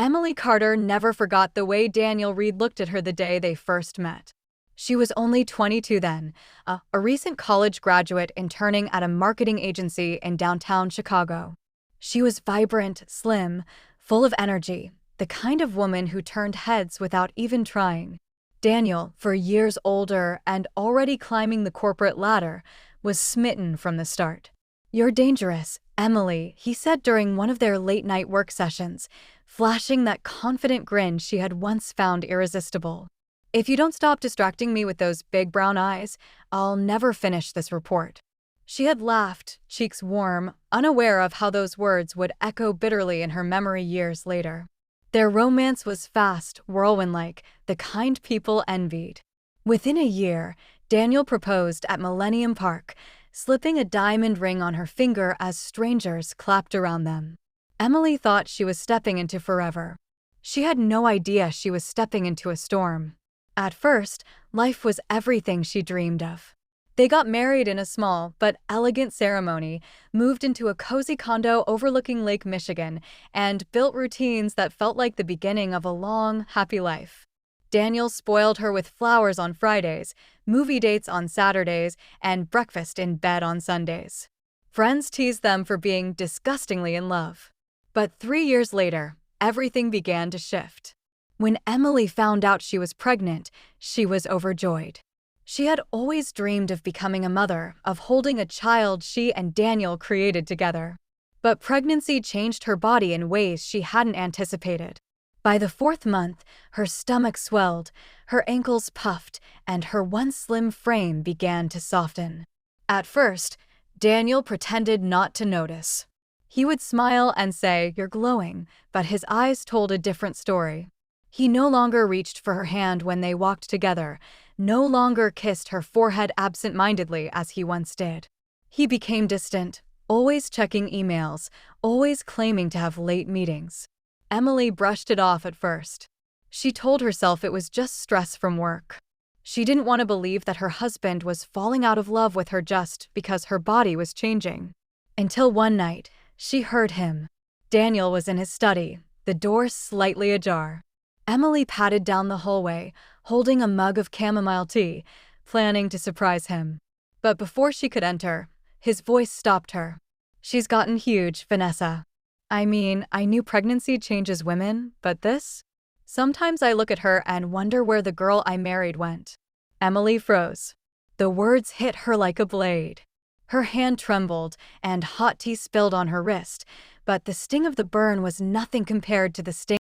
Emily Carter never forgot the way Daniel Reed looked at her the day they first met. She was only 22 then, a recent college graduate interning at a marketing agency in downtown Chicago. She was vibrant, slim, full of energy, the kind of woman who turned heads without even trying. Daniel, for years older and already climbing the corporate ladder, was smitten from the start. "You're dangerous, Emily," he said during one of their late-night work sessions, flashing that confident grin she had once found irresistible. "If you don't stop distracting me with those big brown eyes, I'll never finish this report." She had laughed, cheeks warm, unaware of how those words would echo bitterly in her memory years later. Their romance was fast, whirlwind-like, the kind people envied. Within a year, Daniel proposed at Millennium Park, slipping a diamond ring on her finger as strangers clapped around them. Emily thought she was stepping into forever. She had no idea she was stepping into a storm. At first, life was everything she dreamed of. They got married in a small but elegant ceremony, moved into a cozy condo overlooking Lake Michigan, and built routines that felt like the beginning of a long, happy life. Daniel spoiled her with flowers on Fridays, movie dates on Saturdays, and breakfast in bed on Sundays. Friends teased them for being disgustingly in love. But 3 years later, everything began to shift. When Emily found out she was pregnant, she was overjoyed. She had always dreamed of becoming a mother, of holding a child she and Daniel created together. But pregnancy changed her body in ways she hadn't anticipated. By the 4th month, her stomach swelled, her ankles puffed, and her once slim frame began to soften. At first, Daniel pretended not to notice. He would smile and say, "You're glowing," but his eyes told a different story. He no longer reached for her hand when they walked together, no longer kissed her forehead absent-mindedly as he once did. He became distant, always checking emails, always claiming to have late meetings. Emily brushed it off at first. She told herself it was just stress from work. She didn't want to believe that her husband was falling out of love with her just because her body was changing. Until one night, she heard him. Daniel was in his study, the door slightly ajar. Emily patted down the hallway, holding a mug of chamomile tea, planning to surprise him. But before she could enter, his voice stopped her. "She's gotten huge, Vanessa. I mean, I knew pregnancy changes women, but this? Sometimes I look at her and wonder where the girl I married went." Emily froze. The words hit her like a blade. Her hand trembled, and hot tea spilled on her wrist, but the sting of the burn was nothing compared to the sting